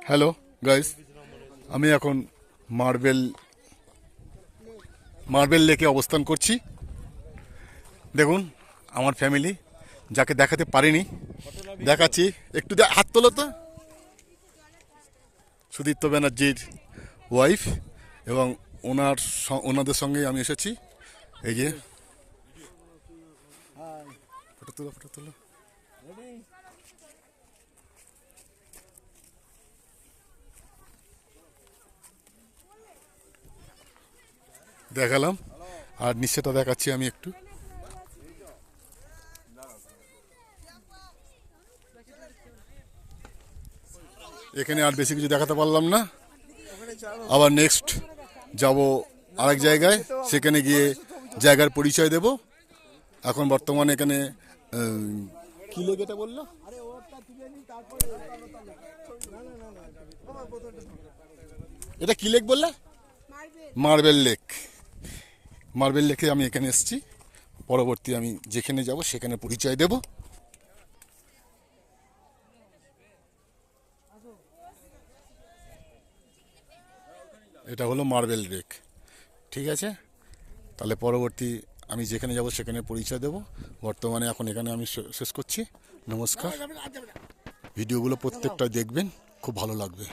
Hello guys, আমি এখন marble লেকে অবস্থান করছি। দেখুন আমার ফ্যামিলি, যাকে দেখাতে পারিনি দেখাচ্ছি। একটু হাত তোলো তো। সুদীপ্ত ব্যানার্জির ওয়াইফ এবং ওনাদের সঙ্গেই আমি এসেছি। এই যে ফটো তোলো। দেখালাম, আর নিচেটা দেখাচ্ছি আমি একটু। এখানে আর বেশি কিছু দেখাতে পারলাম না, আবার নেক্সট যাব আরেক জায়গায়, সেখানে গিয়ে জায়গার পরিচয় দেব। এখন বর্তমানে এখানে কি লেক এটা বললো, এটা কি লেক বললে? Marble lake. মার্বেল লেকে আমি এখানে এসেছি। পরবর্তী আমি যেখানে যাব সেখানে পরিচয় দেব। এটা হলো মার্বেল লেক, ঠিক আছে। তাহলে পরবর্তী আমি যেখানে যাব সেখানে পরিচয় দেব। বর্তমানে এখন এখানে আমি শেষ করছি। নমস্কার। ভিডিওগুলো প্রত্যেকটা দেখবেন, খুব ভালো লাগবে।